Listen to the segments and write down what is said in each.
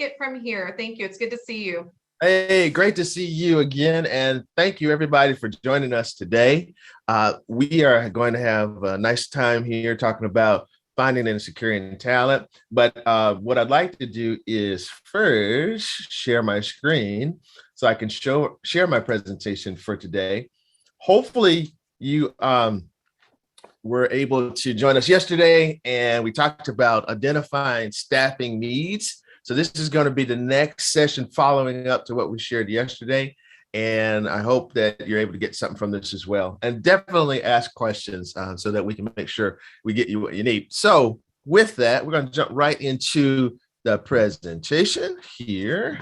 it from here. Thank you. It's good to see you. Hey, great to see you again. And thank you, everybody, for joining us today. We are going to have a nice time here talking about finding and securing talent. But what I'd like to do is first share my screen so I can share my presentation for today. Hopefully, you were able to join us yesterday, and we talked about identifying staffing needs. So this is going to be the next session following up to what we shared yesterday. And I hope that you're able to get something from this as well. And definitely ask questions so that we can make sure we get you what you need. So with that, we're going to jump right into the presentation here.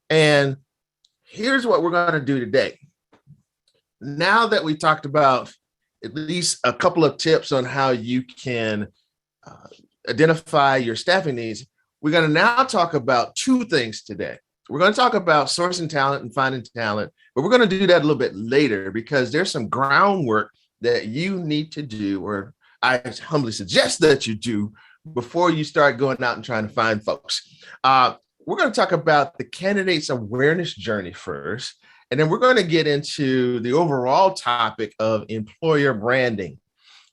And here's what we're going to do today. Now that we talked about at least a couple of tips on how you can identify your staffing needs, we're going to now talk about two things today. We're going to talk about sourcing talent and finding talent, but we're going to do that a little bit later because there's some groundwork that you need to do, or I humbly suggest that you do before you start going out and trying to find folks. We're going to talk about the candidate's awareness journey first, and then we're going to get into the overall topic of employer branding.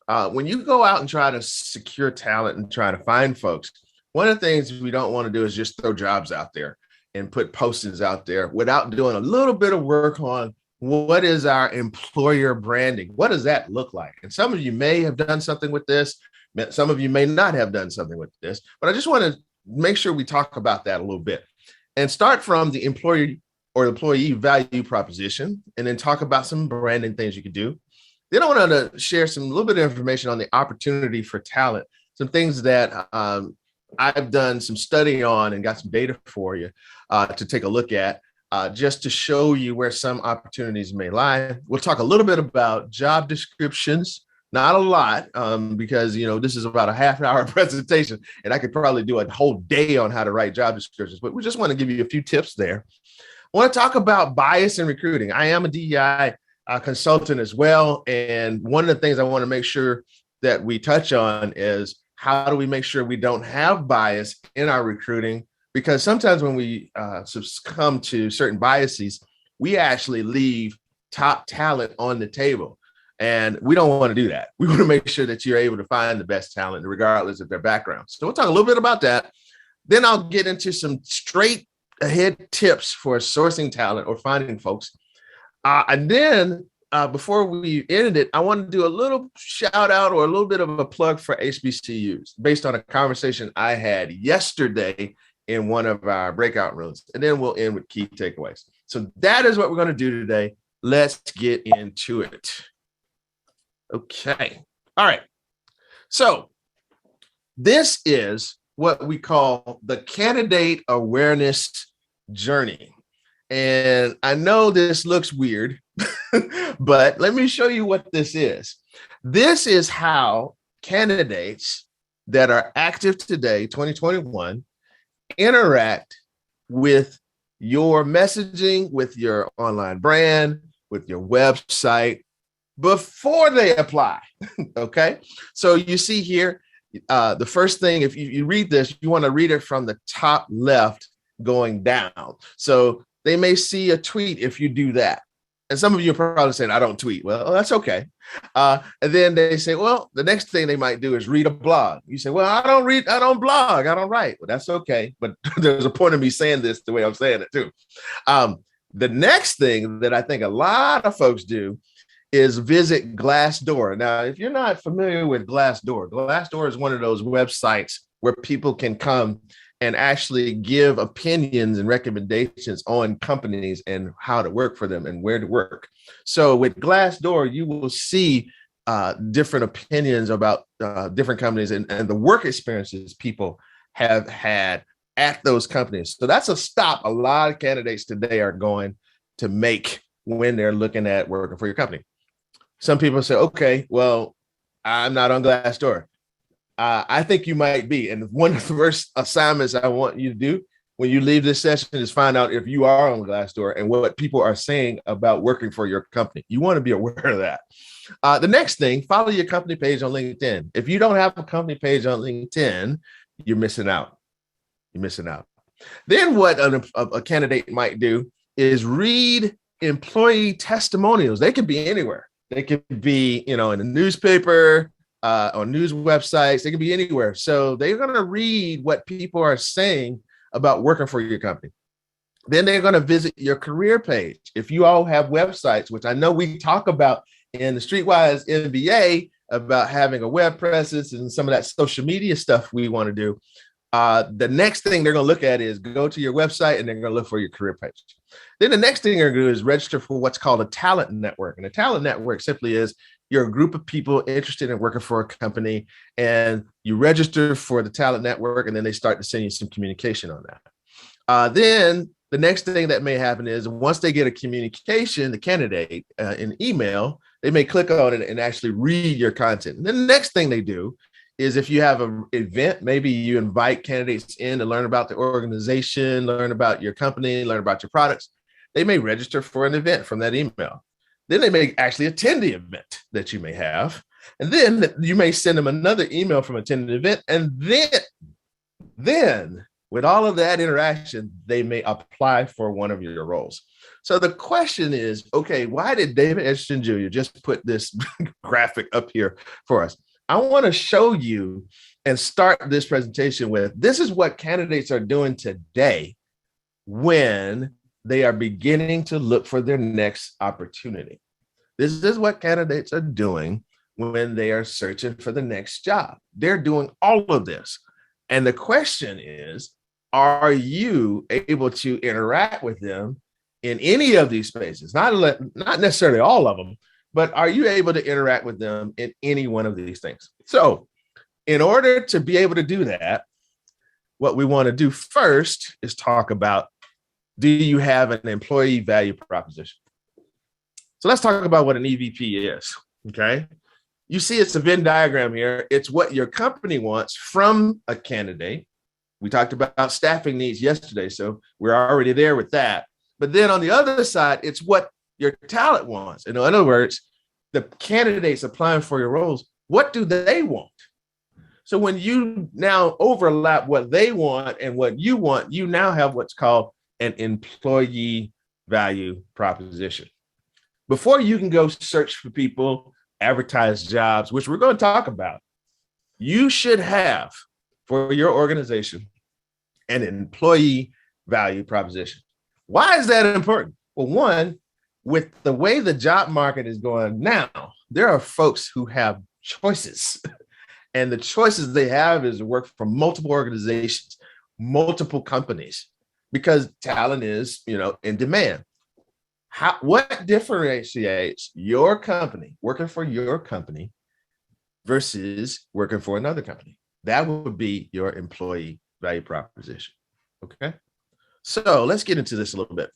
When you go out and try to secure talent and try to find folks, one of the things we don't want to do is just throw jobs out there and put postings out there without doing a little bit of work on what is our employer branding? What does that look like? And some of you may have done something with this. Some of you may not have done something with this, but I just want to make sure we talk about that a little bit and start from the employee or employee value proposition, and then talk about some branding things you could do. Then I want to share some little bit of information on the opportunity for talent, some things that I've done some study on and got some data for you to take a look at, just to show you where some opportunities may lie. We'll talk a little bit about job descriptions, not a lot, because this is about a half-hour presentation, and I could probably do a whole day on how to write job descriptions, but we just want to give you a few tips there. I want to talk about bias in recruiting. I am a DEI consultant as well, and one of the things I want to make sure that we touch on is how do we make sure we don't have bias in our recruiting? Because sometimes when we succumb to certain biases, we actually leave top talent on the table. And we don't want to do that. We want to make sure that you're able to find the best talent regardless of their background. So we'll talk a little bit about that. Then I'll get into some straight ahead tips for sourcing talent or finding folks. And then before we ended it, I want to do a little shout out or a little bit of a plug for HBCUs based on a conversation I had yesterday in one of our breakout rooms. And then we'll end with key takeaways. So that is what we're going to do today. Let's get into it. Okay. All right. So this is what we call the candidate awareness journey. And I know this looks weird, but let me show you what this is. This is how candidates that are active today, 2021, interact with your messaging, with your online brand, with your website before they apply. Okay. So you see here, the first thing, if you read this, you want to read it from the top left going down. So they may see a tweet if you do that. And some of you are probably saying, I don't tweet. Well, that's okay. And then they say, well, the next thing they might do is read a blog. You say, well, I don't read, I don't blog, I don't write. Well, that's okay. But there's a point of me saying this the way I'm saying it too. The next thing that I think a lot of folks do is visit Glassdoor. Now, if you're not familiar with Glassdoor, Glassdoor is one of those websites where people can come and actually give opinions and recommendations on companies and how to work for them and where to work. So with Glassdoor, you will see different opinions about different companies and the work experiences people have had at those companies. So that's a stop a lot of candidates today are going to make when they're looking at working for your company. Some people say, okay, well, I'm not on Glassdoor. I think you might be. And one of the first assignments I want you to do when you leave this session is find out if you are on Glassdoor and what people are saying about working for your company. You want to be aware of that. The next thing, follow your company page on LinkedIn. If you don't have a company page on LinkedIn, you're missing out. You're missing out. Then what a candidate might do is read employee testimonials. They could be anywhere. They could be, in a newspaper, on news websites. They could be anywhere. So they're going to read what people are saying about working for your company. Then they're going to visit your career page. If you all have websites, which I know we talk about in the Streetwise MBA about having a web presence and some of that social media stuff we want to do, the next thing they're going to look at is go to your website and they're going to look for your career page. Then the next thing they're going to do is register for what's called a talent network. And a talent network simply is you're a group of people interested in working for a company, and you register for the talent network, and then they start to send you some communication on that. Then the next thing that may happen is once they get a communication, the candidate, in email, they may click on it and actually read your content. And then the next thing they do is if you have an event, maybe you invite candidates in to learn about the organization, learn about your company, learn about your products. They may register for an event from that email. Then they may actually attend the event that you may have. And then you may send them another email from attending the event. And then with all of that interaction, they may apply for one of your roles. So the question is, okay, why did David Edgerton Jr. just put this graphic up here for us? I want to show you and start this presentation with, this is what candidates are doing today when they are beginning to look for their next opportunity. This is what candidates are doing when they are searching for the next job. They're doing all of this. And the question is, are you able to interact with them in any of these spaces? Not necessarily all of them, but are you able to interact with them in any one of these things? So in order to be able to do that, what we want to do first is talk about, do you have an employee value proposition? So let's talk about what an EVP is, okay? You see it's a Venn diagram here. It's what your company wants from a candidate. We talked about staffing needs yesterday, so we're already there with that. But then on the other side, it's what your talent wants. In other words, the candidates applying for your roles, what do they want? So when you now overlap what they want and what you want, you now have what's called an employee value proposition. Before you can go search for people, advertise jobs, which we're going to talk about, you should have for your organization an employee value proposition. Why is that important? Well, one, with the way the job market is going now, there are folks who have choices. And the choices they have is to work for multiple organizations, multiple companies, because talent is, in demand. What differentiates your company, working for your company versus working for another company? That would be your employee value proposition. Okay. So let's get into this a little bit.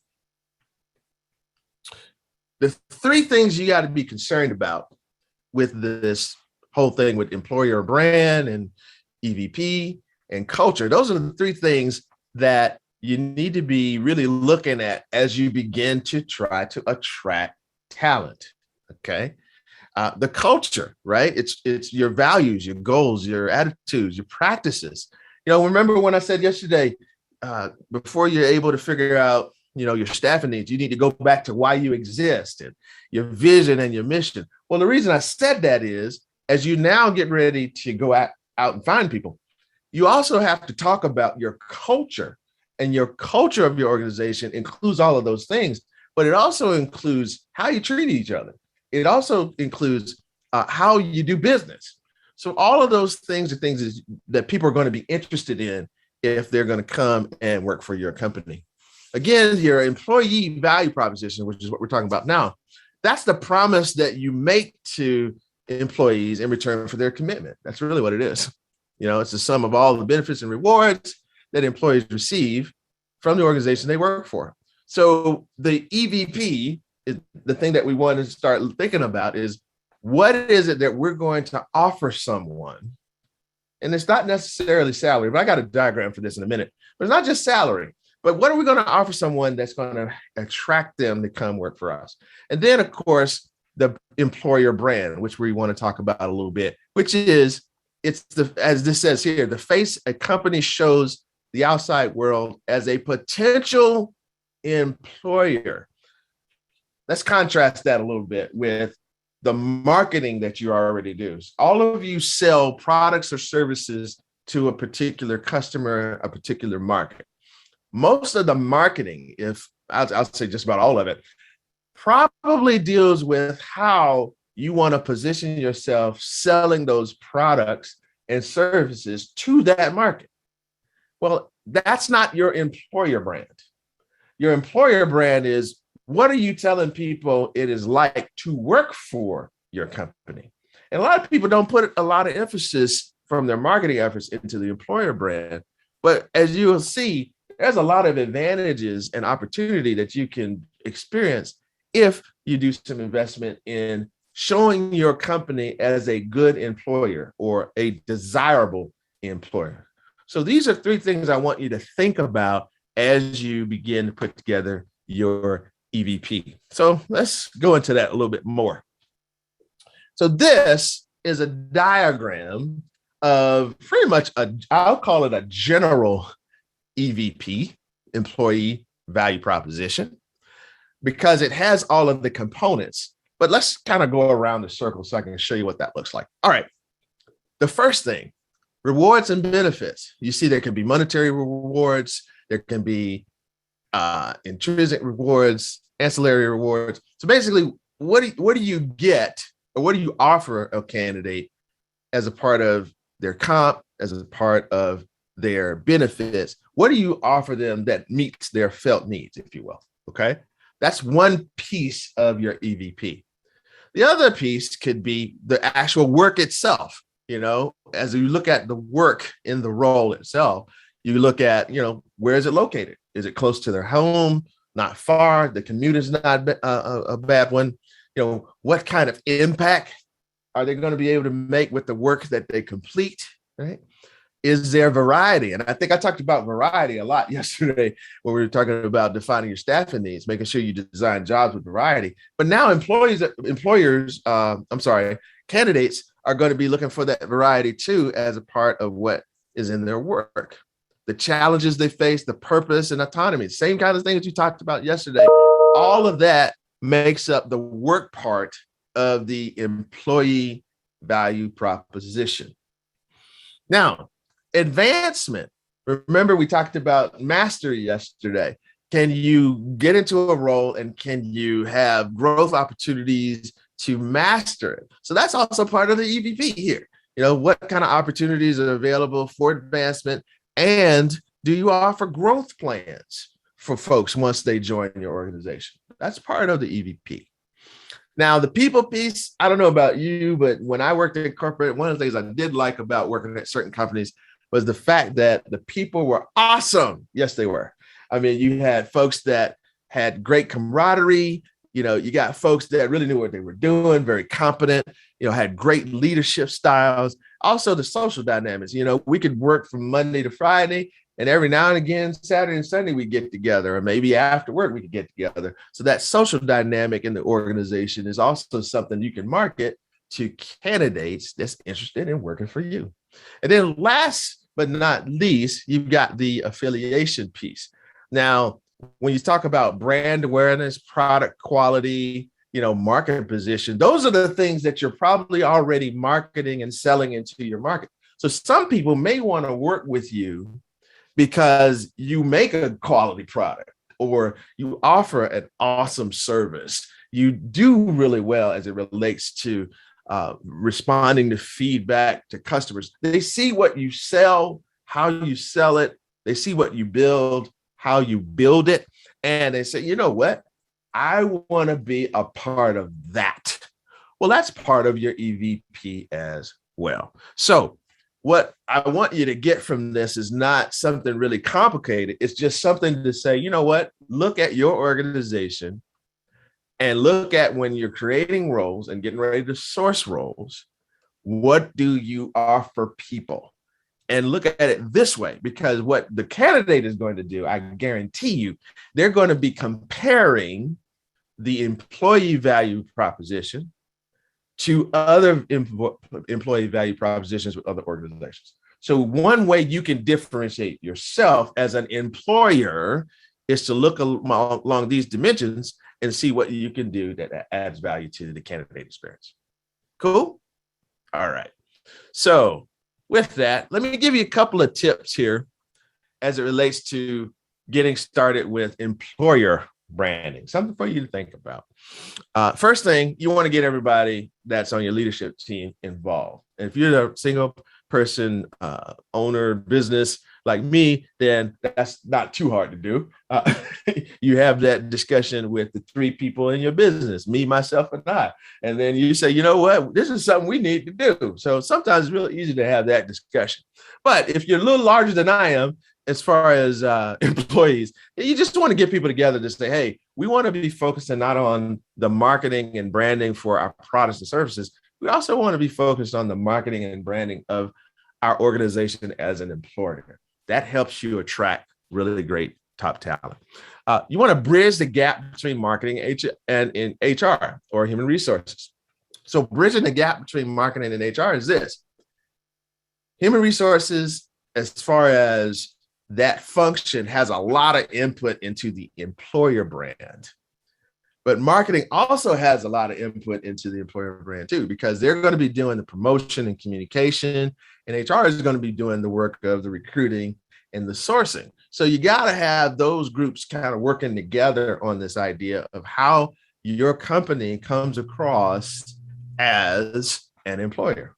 The three things you got to be concerned about with this whole thing with employer brand and EVP and culture, those are the three things that you need to be really looking at as you begin to try to attract talent. Okay. The culture, right? It's your values, your goals, your attitudes, your practices. Remember when I said yesterday, before you're able to figure out, your staffing needs, you need to go back to why you exist and your vision and your mission. Well, the reason I said that is, as you now get ready to go out and find people, you also have to talk about your culture, and your culture of your organization includes all of those things, but it also includes how you treat each other. It also includes how you do business. So all of those things are things that people are going to be interested in if they're going to come and work for your company. Again, your employee value proposition, which is what we're talking about now, that's the promise that you make to employees in return for their commitment. That's really what it is. It's the sum of all the benefits and rewards that employees receive from the organization they work for. So the EVP is the thing that we want to start thinking about is, what is it that we're going to offer someone? And it's not necessarily salary, but I got a diagram for this in a minute. But it's not just salary, but what are we going to offer someone that's going to attract them to come work for us? And then, of course, the employer brand, which we want to talk about a little bit, which is, as this says here, the face a company shows the outside world as a potential employer. Let's contrast that a little bit with the marketing that you already do. All of you sell products or services to a particular customer, a particular market. Most of the marketing, if I'll say just about all of it, probably deals with how you want to position yourself selling those products and services to that market. Well, that's not your employer brand. Your employer brand is, what are you telling people it is like to work for your company? And a lot of people don't put a lot of emphasis from their marketing efforts into the employer brand. But as you will see, there's a lot of advantages and opportunity that you can experience if you do some investment in showing your company as a good employer or a desirable employer. So these are three things I want you to think about as you begin to put together your EVP. So let's go into that a little bit more. So this is a diagram of pretty much I'll call it a general EVP, employee value proposition, because it has all of the components. But let's kind of go around the circle so I can show you what that looks like. All right. The first thing, rewards and benefits. You see, there can be monetary rewards. There can be intrinsic rewards, ancillary rewards. So basically, what do you get, or what do you offer a candidate as a part of their comp, as a part of their benefits? What do you offer them that meets their felt needs, if you will? Okay. That's one piece of your EVP. The other piece could be the actual work itself. As you look at the work in the role itself, you look at, where is it located? Is it close to their home? Not far? The commute is not a bad one. What kind of impact are they going to be able to make with the work that they complete, right? Is there variety? And I think I talked about variety a lot yesterday when we were talking about defining your staffing needs, making sure you design jobs with variety. But now candidates are going to be looking for that variety too, as a part of what is in their work. The challenges they face, the purpose and autonomy, same kind of thing that you talked about yesterday. All of that makes up the work part of the employee value proposition. Now, advancement. Remember, we talked about mastery yesterday. Can you get into a role and can you have growth opportunities to master it? So that's also part of the EVP here. What kind of opportunities are available for advancement, and do you offer growth plans for folks once they join your organization? That's part of the EVP. Now, the people piece, I don't know about you, but when I worked in corporate, one of the things I did like about working at certain companies was the fact that the people were awesome. Yes, they were. I mean, you had folks that had great camaraderie. You got folks that really knew what they were doing, very competent, had great leadership styles. Also, the social dynamics. We could work from Monday to Friday, and every now and again, Saturday and Sunday, we get together, or maybe after work, we could get together. So that social dynamic in the organization is also something you can market to candidates that's interested in working for you. And then last but not least, you've got the affiliation piece. Now, when you talk about brand awareness, product quality, market position, those are the things that you're probably already marketing and selling into your market. So some people may want to work with you because you make a quality product or you offer an awesome service. You do really well as it relates to responding to feedback to customers. They see what you sell, how you sell it. They see what you build, how you build it. And they say, you know what? I want to be a part of that. Well, that's part of your EVP as well. So what I want you to get from this is not something really complicated. It's just something to say, you know what? Look at your organization and look at, when you're creating roles and getting ready to source roles, what do you offer people? And look at it this way, because what the candidate is going to do, I guarantee you, they're going to be comparing the employee value proposition to other employee value propositions with other organizations. So one way you can differentiate yourself as an employer is to look along these dimensions and see what you can do that adds value to the candidate experience. Cool? All right. So with that, let me give you a couple of tips here as it relates to getting started with employer branding, something for you to think about. First thing, you want to get everybody that's on your leadership team involved. And if you're a single person owner business like me, then that's not too hard to do. You have that discussion with the three people in your business, me, myself, and I. And then you say, you know what, this is something we need to do. So sometimes it's really easy to have that discussion. But if you're a little larger than I am, as far as employees, you just want to get people together to say, hey, we want to be focusing not on the marketing and branding for our products and services. We also want to be focused on the marketing and branding of our organization as an employer. That helps you attract really great top talent. You want to bridge the gap between marketing and in HR or human resources. So bridging the gap between marketing and HR is this. Human resources, as far as that function, has a lot of input into the employer brand. But marketing also has a lot of input into the employer brand too, because they're going to be doing the promotion and communication, and HR is going to be doing the work of the recruiting and the sourcing. So you got to have those groups kind of working together on this idea of how your company comes across as an employer.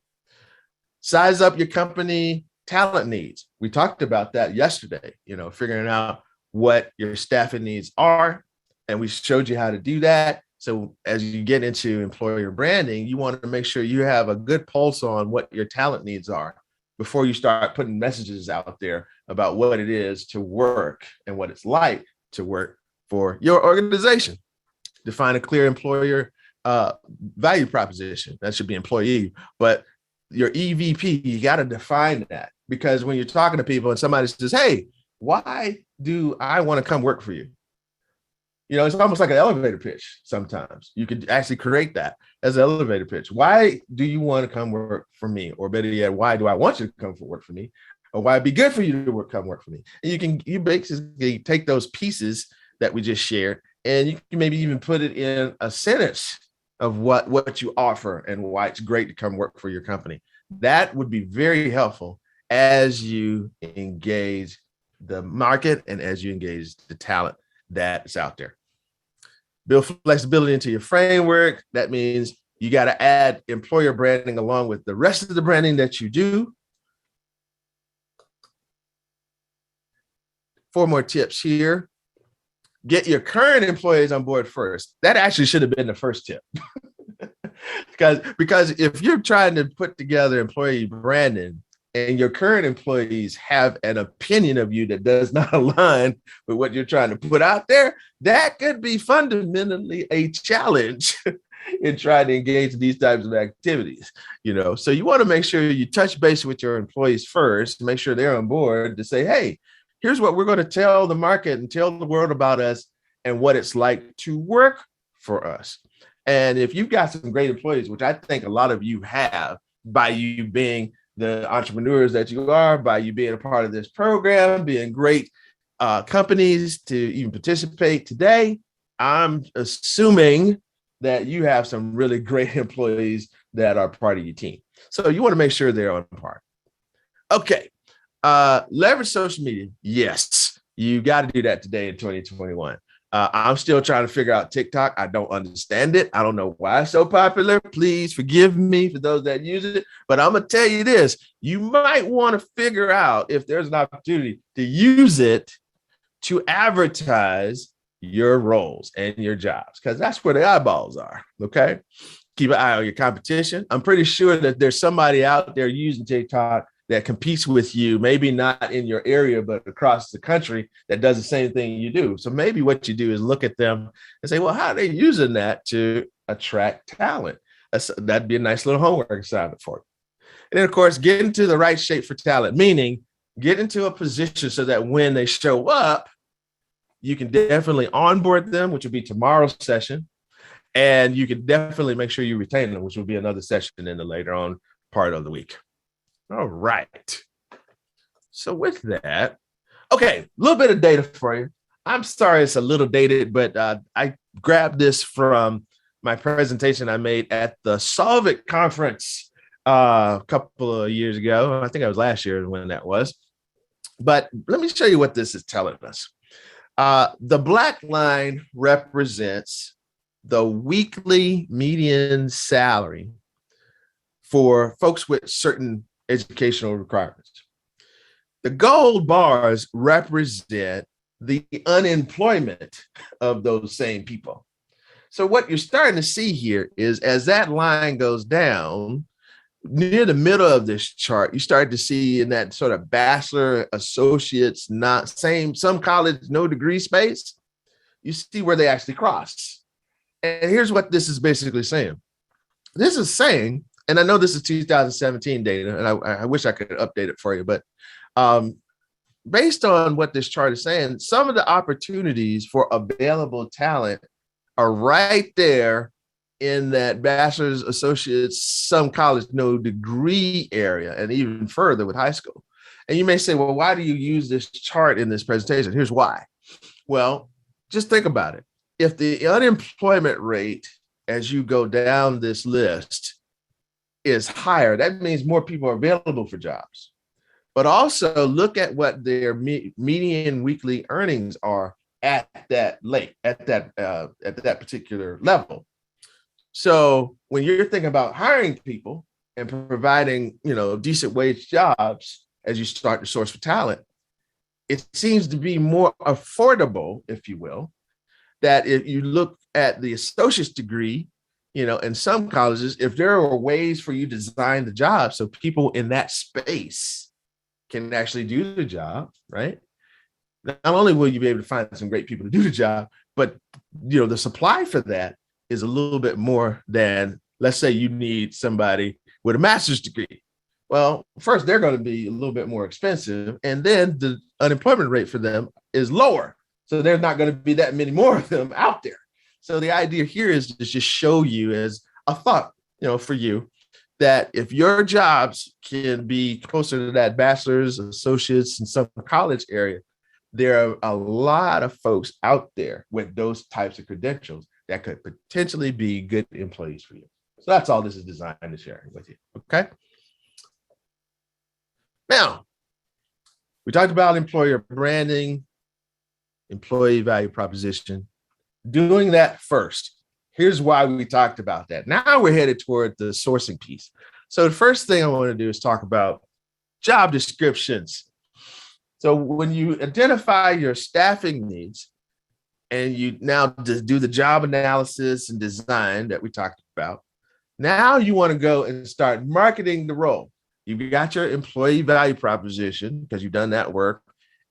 Size up your company talent needs. We talked about that yesterday, figuring out what your staffing needs are. And we showed you how to do that. So as you get into employer branding, you want to make sure you have a good pulse on what your talent needs are before you start putting messages out there about what it is to work and what it's like to work for your organization. Define a clear employer value proposition. That should be employee, but your EVP, you got to define that, because when you're talking to people and somebody says, hey, why do I want to come work for you? It's almost like an elevator pitch. Sometimes you could actually create that as an elevator pitch. Why do you want to come work for me? Or better yet, why do I want you to come work for me? Or why it'd be good for you to come work for me? And you basically take those pieces that we just shared, and you can maybe even put it in a sentence of what you offer and why it's great to come work for your company. That would be very helpful as you engage the market and as you engage the talent that's out there. Build flexibility into your framework. That means you got to add employer branding along with the rest of the branding that you do. 4 more tips here. Get your current employees on board first. That actually should have been the first tip. Because if you're trying to put together employee branding and your current employees have an opinion of you that does not align with what you're trying to put out there, that could be fundamentally a challenge in trying to engage in these types of activities. So you want to make sure you touch base with your employees first to make sure they're on board to say, hey, here's what we're going to tell the market and tell the world about us and what it's like to work for us. And if you've got some great employees, which I think a lot of you have, by you being the entrepreneurs that you are, by you being a part of this program, being great companies to even participate today, I'm assuming that you have some really great employees that are part of your team. So you want to make sure they're on par. Okay. Leverage social media. Yes, you got to do that today in 2021. I'm still trying to figure out TikTok. I don't understand it. I don't know why it's so popular. Please forgive me for those that use it. But I'm going to tell you this. You might want to figure out if there's an opportunity to use it to advertise your roles and your jobs, because that's where the eyeballs are. Okay. Keep an eye on your competition. I'm pretty sure that there's somebody out there using TikTok that competes with you, maybe not in your area, but across the country, that does the same thing you do. So maybe what you do is look at them and say, well, how are they using that to attract talent? That'd be a nice little homework assignment for you. And then, of course, get into the right shape for talent, meaning get into a position so that when they show up, you can definitely onboard them, which will be tomorrow's session. And you can definitely make sure you retain them, which will be another session in the later on part of the week. All right. So with that, okay, a little bit of data for you. I'm sorry it's a little dated, but I grabbed this from my presentation I made at the Solve It conference a couple of years ago. I think it was last year when that was. But let me show you what this is telling us. The black line represents the weekly median salary for folks with certain educational requirements. The gold bars represent the unemployment of those same people. So what you're starting to see here is as that line goes down, near the middle of this chart, you start to see in that sort of bachelor, associates, not same, some college, no degree space, you see where they actually cross. And here's what this is basically saying. This is saying, and I know this is 2017 data, and I wish I could update it for you, but based on what this chart is saying, some of the opportunities for available talent are right there in that bachelor's, associates, some college, no degree area, and even further with high school. And you may say, well, why do you use this chart in this presentation? Here's why. Well, just think about it. If the unemployment rate as you go down this list is higher, that means more people are available for jobs. But also look at what their median weekly earnings are at that particular level. So when you're thinking about hiring people and providing, decent wage jobs as you start to source for talent, it seems to be more affordable, if you will, that if you look at the associate's degree, in some colleges, if there are ways for you to design the job so people in that space can actually do the job, right? Not only will you be able to find some great people to do the job, but the supply for that is a little bit more than, let's say you need somebody with a master's degree. Well, first, they're going to be a little bit more expensive, and then the unemployment rate for them is lower. So there's not going to be that many more of them out there. So the idea here is to just show you as a thought, for you, that if your jobs can be closer to that bachelor's, associates, and some college area, there are a lot of folks out there with those types of credentials that could potentially be good employees for you. So that's all this is designed to share with you. Okay. Now, we talked about employer branding, employee value proposition. Doing that first. Here's why we talked about that. Now we're headed toward the sourcing piece. So the first thing I want to do is talk about job descriptions. So when you identify your staffing needs and you now do the job analysis and design that we talked about, now you want to go and start marketing the role. You've got your employee value proposition because you've done that work,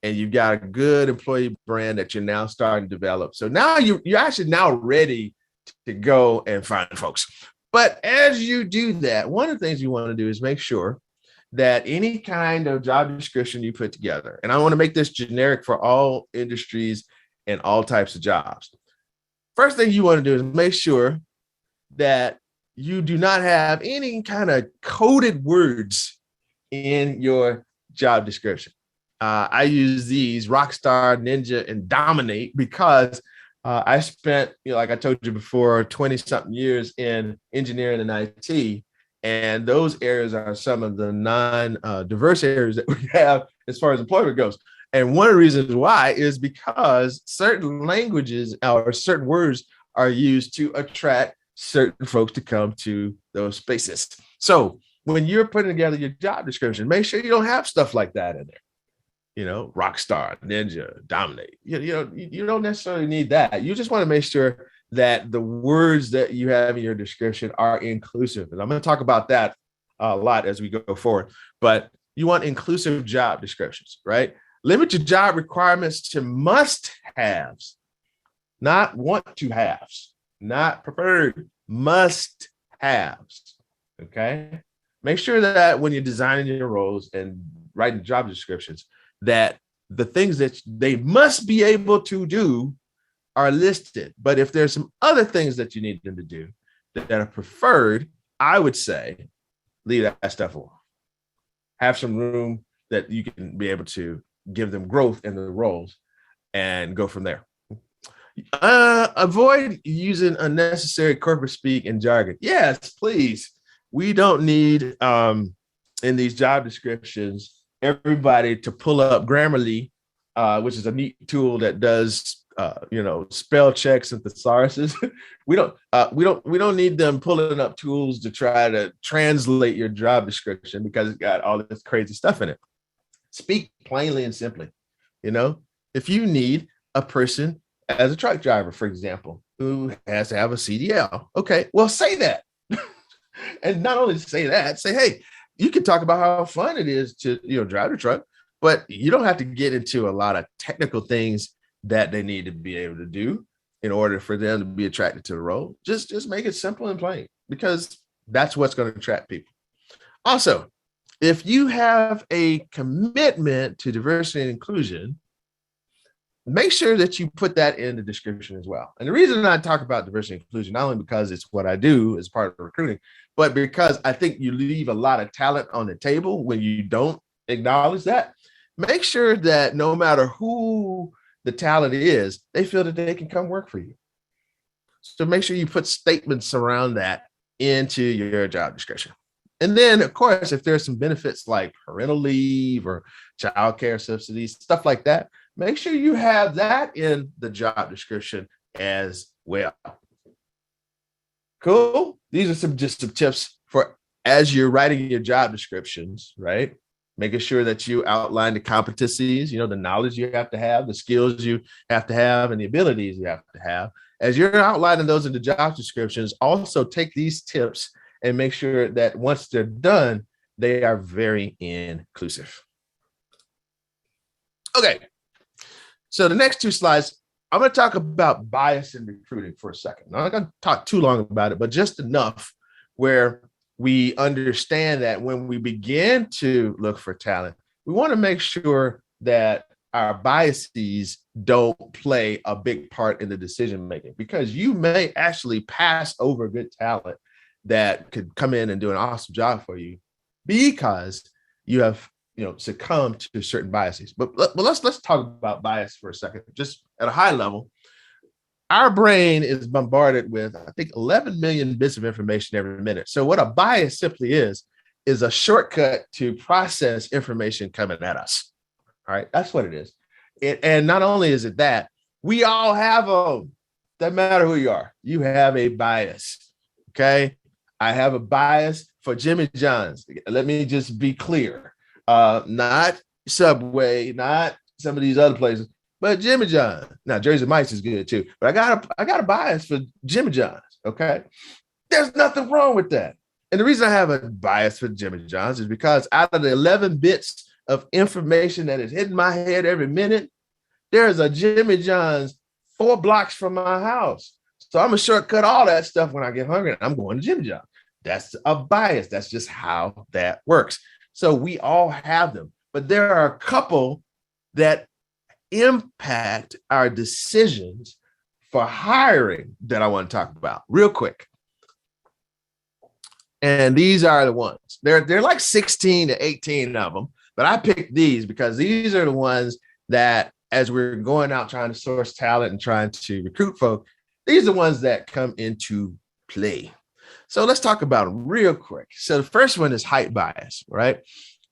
and you've got a good employee brand that you're now starting to develop. So now you're actually now ready to go and find folks. But as you do that, one of the things you want to do is make sure that any kind of job description you put together, and I want to make this generic for all industries and all types of jobs. First thing you want to do is make sure that you do not have any kind of coded words in your job description. I use these Rockstar, Ninja, and Dominate because I spent, like I told you before, 20 something years in engineering and IT. And those areas are some of the non-diverse areas that we have as far as employment goes. And one of the reasons why is because certain languages or certain words are used to attract certain folks to come to those spaces. So when you're putting together your job description, make sure you don't have stuff like that in there. Rockstar, Ninja, Dominate. You don't necessarily need that. You just want to make sure that the words that you have in your description are inclusive. And I'm going to talk about that a lot as we go forward. But you want inclusive job descriptions, right? Limit your job requirements to must-haves, not want-to-haves, not preferred, must-haves, okay? Make sure that when you're designing your roles and writing job descriptions, that the things that they must be able to do are listed. But if there's some other things that you need them to do that are preferred, I would say leave that stuff alone. Have some room that you can be able to give them growth in the roles and go from there. Avoid using unnecessary corporate speak and jargon. Yes, please. We don't need in these job descriptions everybody to pull up Grammarly, which is a neat tool that does spell checks and thesauruses. we don't need them pulling up tools to try to translate your job description because it's got all this crazy stuff in it. Speak plainly and simply. If you need a person as a truck driver, for example, who has to have a CDL, okay, well, say that. And not only say that, say, hey, you can talk about how fun it is to drive the truck, but you don't have to get into a lot of technical things that they need to be able to do in order for them to be attracted to the role. Just make it simple and plain, because that's what's going to attract people. Also, if you have a commitment to diversity and inclusion, make sure that you put that in the description as well. And the reason I talk about diversity and inclusion, not only because it's what I do as part of recruiting, but because I think you leave a lot of talent on the table when you don't acknowledge that. Make sure that no matter who the talent is, they feel that they can come work for you. So make sure you put statements around that into your job description. And then, of course, if there's some benefits like parental leave or childcare subsidies, stuff like that, make sure you have that in the job description as well. Cool. These are some tips for as you're writing your job descriptions, right? Making sure that you outline the competencies, the knowledge you have to have, the skills you have to have, and the abilities you have to have. As you're outlining those in the job descriptions, also take these tips and make sure that once they're done, they are very inclusive. Okay. So the next two slides, I'm going to talk about bias in recruiting for a second. I'm not going to talk too long about it, but just enough where we understand that when we begin to look for talent, we want to make sure that our biases don't play a big part in the decision making, because you may actually pass over good talent that could come in and do an awesome job for you because you have succumb to certain biases. But let's talk about bias for a second, just at a high level. Our brain is bombarded with, I think, 11 million bits of information every minute. So what a bias simply is a shortcut to process information coming at us. All right, that's what it is. And not only is it that, we all have them. Doesn't matter who you are. You have a bias, okay? I have a bias for Jimmy John's. Let me just be clear. Not Subway, not some of these other places, but Jimmy John's. Now, Jersey Mike's is good too, but I got a bias for Jimmy John's, okay? There's nothing wrong with that. And the reason I have a bias for Jimmy John's is because out of the 11 bits of information that is hitting my head every minute, there's a Jimmy John's 4 blocks from my house. So I'm gonna shortcut all that stuff when I get hungry and I'm going to Jimmy John's. That's a bias. That's just how that works. So we all have them, but there are a couple that impact our decisions for hiring that I want to talk about real quick. And these are the ones. They're like 16 to 18 of them, but I picked these because these are the ones that, as we're going out trying to source talent and trying to recruit folk, these are the ones that come into play. So let's talk about them real quick. So the first one is height bias, right?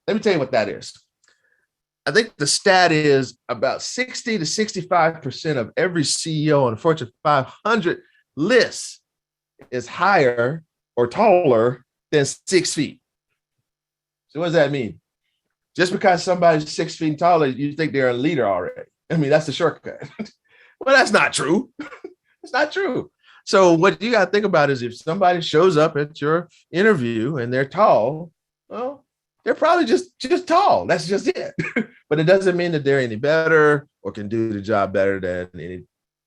Let me tell you what that is. I think the stat is about 60 to 65% of every CEO on the Fortune 500 list is higher or taller than 6 feet. So what does that mean? Just because somebody's 6 feet taller, you think they're a leader already. I mean, that's the shortcut. Well, that's not true. It's not true. So what you got to think about is if somebody shows up at your interview and they're tall, well, they're probably just tall. That's just it. But it doesn't mean that they're any better or can do the job better than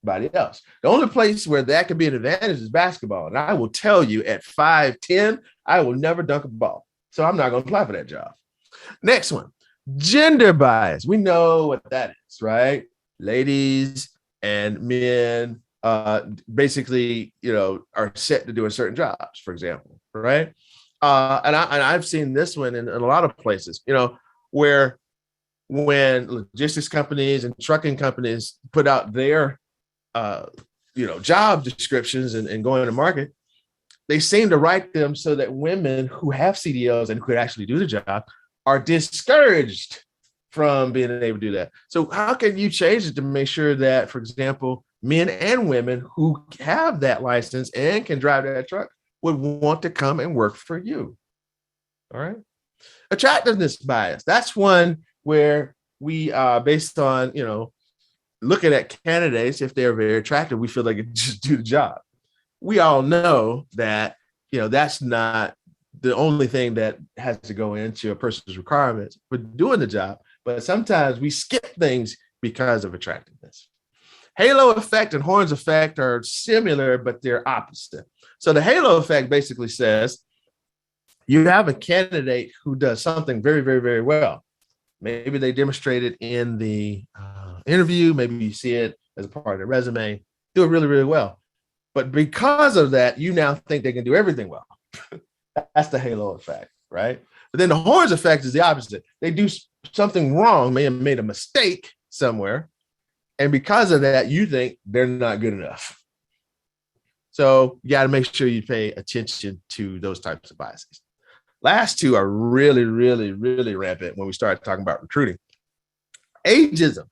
anybody else. The only place where that could be an advantage is basketball. And I will tell you, at 5'10", I will never dunk a ball. So I'm not going to apply for that job. Next one, gender bias. We know what that is, right? Ladies and men basically, are set to do certain jobs, for example, right? And I've seen this one in a lot of places, where when logistics companies and trucking companies put out their job descriptions and going to market, they seem to write them so that women who have CDLs and could actually do the job are discouraged from being able to do that. So how can you change it to make sure that, for example, men and women who have that license and can drive that truck would want to come and work for you? All right. Attractiveness bias. That's one where we based on, looking at candidates, if they're very attractive, we feel like it just do the job. We all know that, that's not the only thing that has to go into a person's requirements for doing the job. But sometimes we skip things because of attractiveness. Halo effect and horns effect are similar, but they're opposite. So the halo effect basically says you have a candidate who does something very, very, very well. Maybe they demonstrated in the interview, maybe you see it as a part of their resume, do it really, really well. But because of that, you now think they can do everything well. That's the halo effect, right? But then the horns effect is the opposite. They do something wrong, may have made a mistake somewhere. And because of that, you think they're not good enough. So you got to make sure you pay attention to those types of biases. Last two are really, really, really rampant when we start talking about recruiting. Ageism.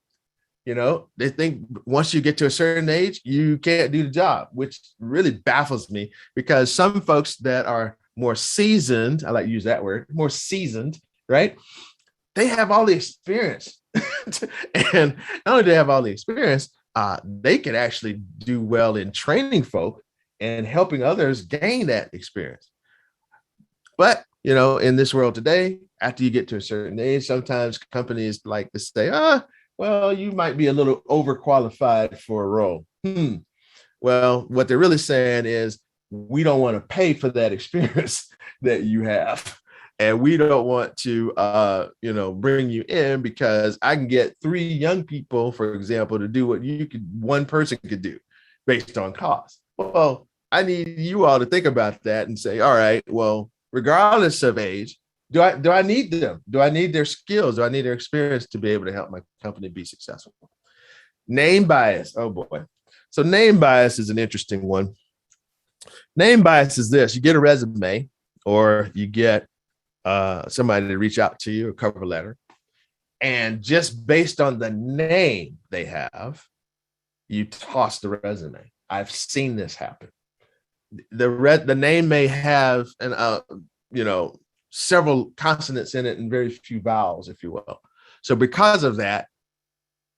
They think once you get to a certain age, you can't do the job, which really baffles me because some folks that are more seasoned, I like to use that word, more seasoned, right? They have all the experience. And not only do they have all the experience, they can actually do well in training folk and helping others gain that experience. But, in this world today, after you get to a certain age, sometimes companies like to say, well, you might be a little overqualified for a role. Well, what they're really saying is we don't want to pay for that experience that you have. And we don't want to, bring you in because I can get 3 young people, for example, to do what one person could do based on cost. Well, I need you all to think about that and say, all right, well, regardless of age, do I need them? Do I need their skills? Do I need their experience to be able to help my company be successful? Name bias. Oh boy. So name bias is an interesting one. Name bias is this: you get a resume or you get somebody to reach out to you, a cover letter, and just based on the name they have, you toss the resume. I've seen this happen. The name may have several consonants in it and very few vowels, if you will. So because of that,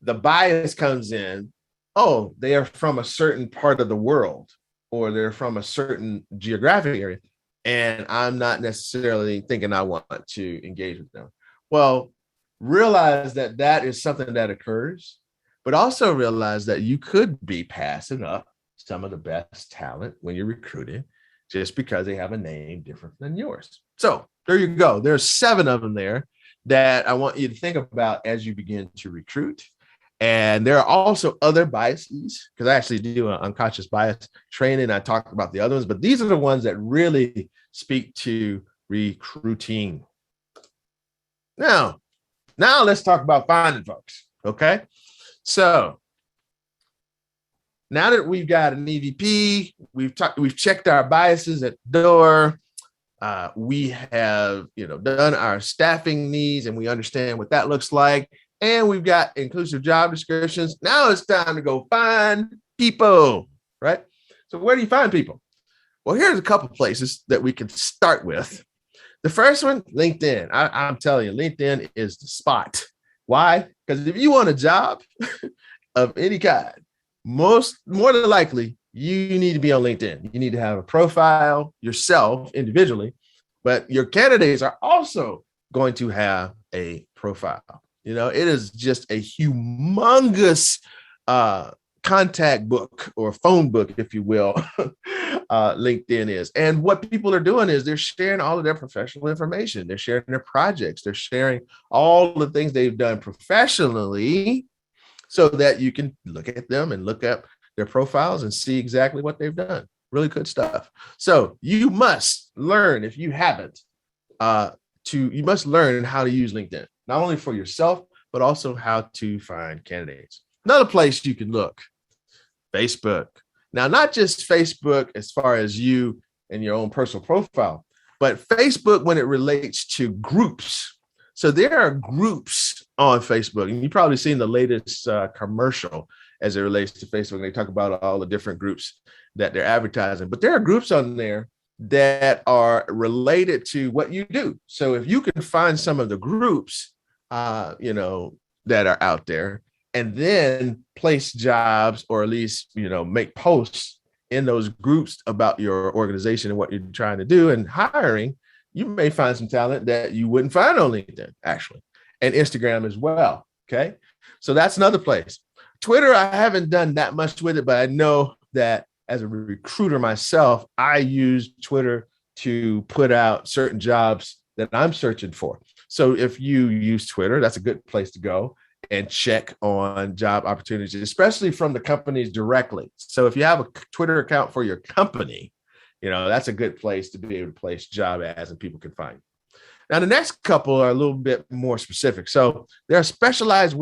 the bias comes in. Oh, they are from a certain part of the world, or they're from a certain geographic area, and I'm not necessarily thinking I want to engage with them. Well, realize that that is something that occurs, but also realize that you could be passing up some of the best talent when you're recruiting just because they have a name different than yours. So there you go. There's 7 of them there that I want you to think about as you begin to recruit. And there are also other biases, because I actually do an unconscious bias training. I talked about the other ones, but these are the ones that really speak to recruiting. Now let's talk about finding folks. Okay. So now that we've got an EVP, we've checked our biases at the door. We have, done our staffing needs and we understand what that looks like. And we've got inclusive job descriptions. Now it's time to go find people, right? So where do you find people? Well, here's a couple of places that we can start with. The first one, LinkedIn. I'm telling you, LinkedIn is the spot. Why? Because if you want a job of any kind, more than likely, you need to be on LinkedIn. You need to have a profile yourself individually, but your candidates are also going to have a profile. It is just a humongous contact book or phone book, if you will, LinkedIn is. And what people are doing is they're sharing all of their professional information. They're sharing their projects. They're sharing all the things they've done professionally so that you can look at them and look up their profiles and see exactly what they've done. Really good stuff. So you must learn, if you haven't, you must learn how to use LinkedIn, not only for yourself, but also how to find candidates. Another place you can look, Facebook. Now, not just Facebook as far as you and your own personal profile, but Facebook when it relates to groups. So there are groups on Facebook, and you've probably seen the latest commercial as it relates to Facebook. They talk about all the different groups that they're advertising, but there are groups on there that are related to what you do. So if you can find some of the groups, that are out there, and then place jobs, or at least, make posts in those groups about your organization and what you're trying to do and hiring, you may find some talent that you wouldn't find on LinkedIn, actually, and Instagram as well. Okay. So that's another place. Twitter, I haven't done that much with it, but I know that as a recruiter myself, I use Twitter to put out certain jobs that I'm searching for. So if you use Twitter, that's a good place to go and check on job opportunities, especially from the companies directly. So if you have a Twitter account for your company, that's a good place to be able to place job ads and people can find you. Now, the next couple are a little bit more specific. So there are specialized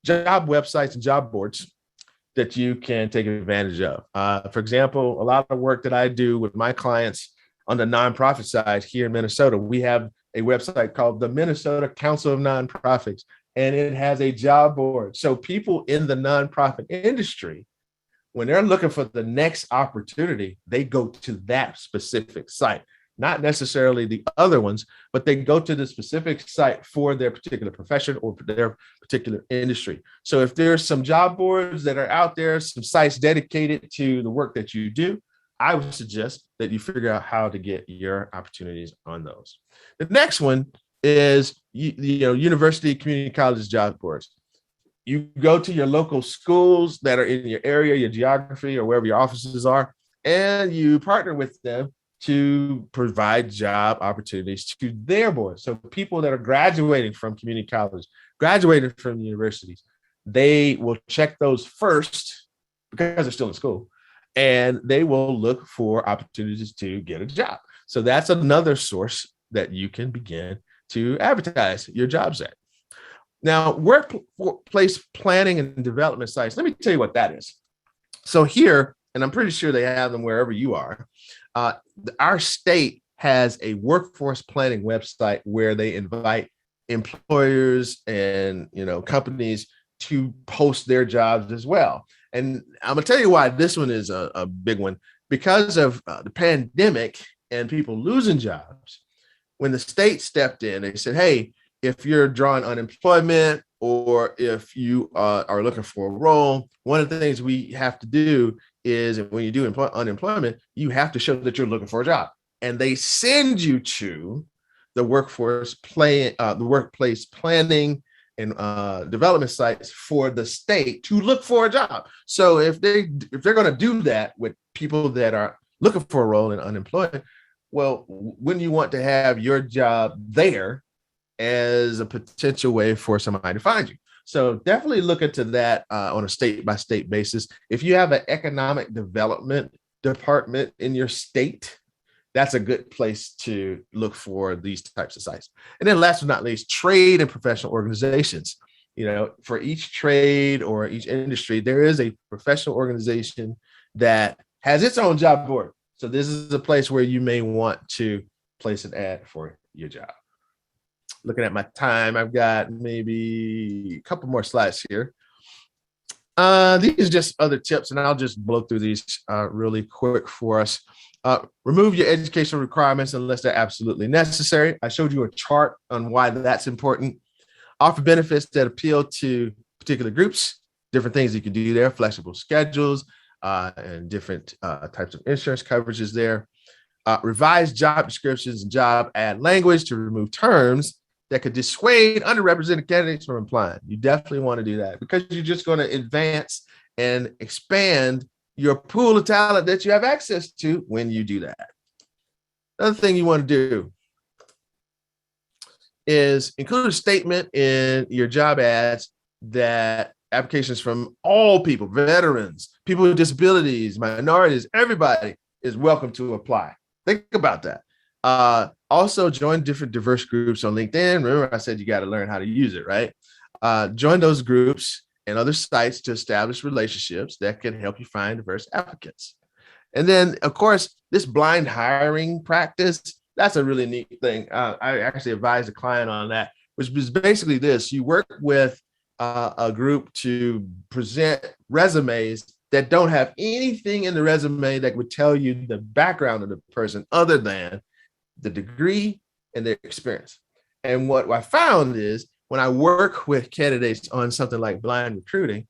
job websites and job boards that you can take advantage of. For example, a lot of work that I do with my clients on the nonprofit side here in Minnesota, we have a website called the Minnesota Council of Nonprofits, and it has a job board. So people in the nonprofit industry, when they're looking for the next opportunity, they go to that specific site, not necessarily the other ones, but they go to the specific site for their particular profession or their particular industry. So if there's some job boards that are out there, some sites dedicated to the work that you do, I would suggest that you figure out how to get your opportunities on those. The next one is university, community college job boards. You go to your local schools that are in your area, your geography, or wherever your offices are, and you partner with them to provide job opportunities to their boards. So people that are graduating from community college, graduating from universities, they will check those first because they're still in school, and they will look for opportunities to get a job. So that's another source that you can begin to advertise your jobs at. Now, workplace planning and development sites, let me tell you what that is. So here, and I'm pretty sure they have them wherever you are, our state has a workforce planning website where they invite employers and companies to post their jobs as well. And I'm gonna tell you why this one is a big one. Because of the pandemic and people losing jobs, when the state stepped in, they said, hey, if you're drawing unemployment or if you are looking for a role, one of the things we have to do is when you do unemployment, you have to show that you're looking for a job. And they send you to the workplace planning and development sites for the state to look for a job. So if they're going to do that with people that are looking for a role and unemployed, well, wouldn't you want to have your job there as a potential way for somebody to find you? So definitely look into that on a state-by-state basis. If you have an economic development department in your state, that's a good place to look for these types of sites. And then last but not least, trade and professional organizations. For each trade or each industry, there is a professional organization that has its own job board. So this is a place where you may want to place an ad for your job. Looking at my time, I've got maybe a couple more slides here. These are just other tips, and I'll just blow through these really quick for us. Remove your educational requirements unless they're absolutely necessary. I showed you a chart on why that's important. Offer benefits that appeal to particular groups, different things you can do there, flexible schedules, and different types of insurance coverages there. Revise job descriptions and job ad language to remove terms that could dissuade underrepresented candidates from applying. You definitely want to do that because you're just going to advance and expand your pool of talent that you have access to when you do that. Another thing you want to do is include a statement in your job ads that applications from all people, veterans, people with disabilities, minorities, everybody is welcome to apply. Think about that. Also join different diverse groups on LinkedIn. Remember, I said you got to learn how to use it, right? Join those groups and other sites to establish relationships that can help you find diverse applicants. And then, of course, this blind hiring practice, that's a really neat thing. I actually advised a client on that, which was basically this. You work with a group to present resumes that don't have anything in the resume that would tell you the background of the person other than the degree and their experience. And what I found is when I work with candidates on something like blind recruiting,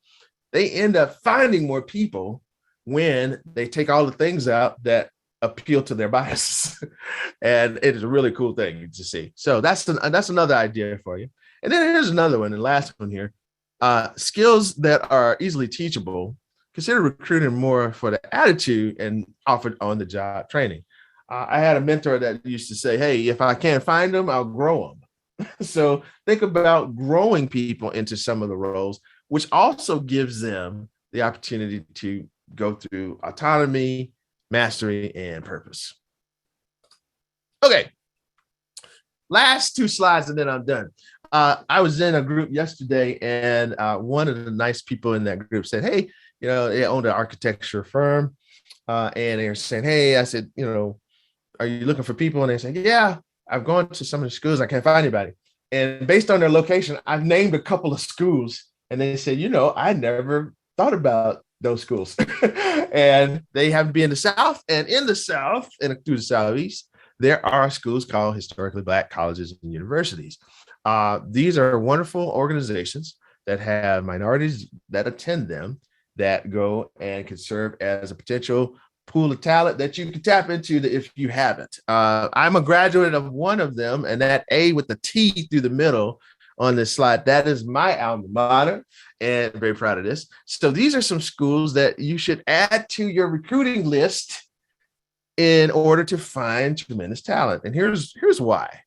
they end up finding more people when they take all the things out that appeal to their biases. And it is a really cool thing to see. So that's another idea for you. And then here's another one, the last one here. Skills that are easily teachable. Consider recruiting more for the attitude and offer on-the-job training. I had a mentor that used to say, hey, if I can't find them, I'll grow them. So think about growing people into some of the roles, which also gives them the opportunity to go through autonomy, mastery, and purpose. Okay, last two slides and then I'm done. I was in a group yesterday and one of the nice people in that group said, hey, they owned an architecture firm and they were saying, hey, I said, are you looking for people? And they said, yeah, I've gone to some of the schools. I can't find anybody. And based on their location, I've named a couple of schools. And they said, I never thought about those schools. And they happen to be in the South. And in the South and through the Southeast, there are schools called historically Black colleges and universities. These are wonderful organizations that have minorities that attend them, that go and can serve as a potential pool of talent that you can tap into if you haven't. I'm a graduate of one of them, and that A with the T through the middle on this slide, that is my alma mater, and I'm very proud of this. So these are some schools that you should add to your recruiting list in order to find tremendous talent. And here's why.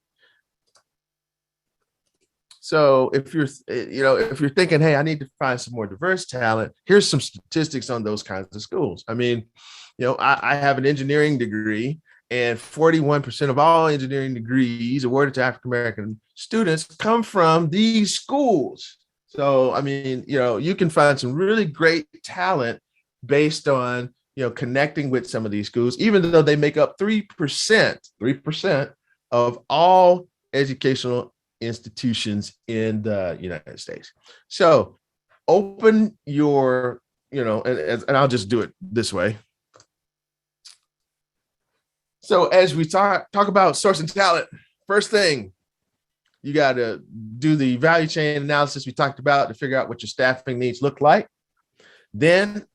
So if you're thinking, hey, I need to find some more diverse talent, here's some statistics on those kinds of schools. I mean, I have an engineering degree, and 41% of all engineering degrees awarded to African-American students come from these schools. So, I mean, you can find some really great talent based on, connecting with some of these schools, even though they make up 3% of all educational institutions in the United States. So open your, and I'll just do it this way. So as we talk about sourcing talent, first thing, you got to do the value chain analysis we talked about to figure out what your staffing needs look like. Then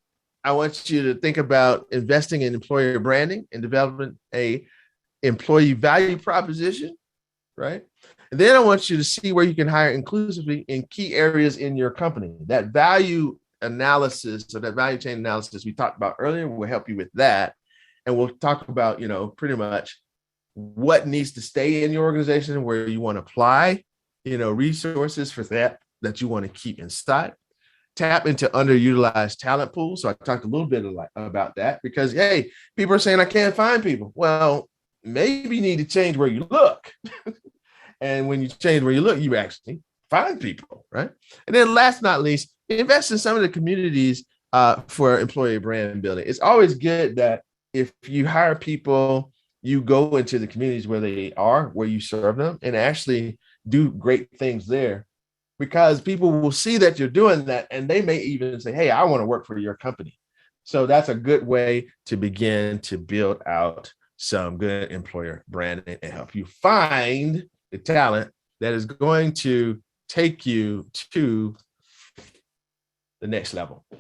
I want you to think about investing in employer branding and developing a employee value proposition, right? And then I want you to see where you can hire inclusively in key areas in your company. That value analysis, or that value chain analysis we talked about earlier will help you with that. And we'll talk about, pretty much what needs to stay in your organization, where you want to apply, resources for that you want to keep inside. Tap into underutilized talent pools. So I talked a little bit about that because, hey, people are saying I can't find people. Well, maybe you need to change where you look. And when you change where you look, you actually find people, right? And then last but not least, invest in some of the communities for employee brand building. It's always good that if you hire people, you go into the communities where they are, where you serve them, and actually do great things there, because people will see that you're doing that, and they may even say, hey, I want to work for your company. So that's a good way to begin to build out some good employer branding and help you find the talent that is going to take you to the next level.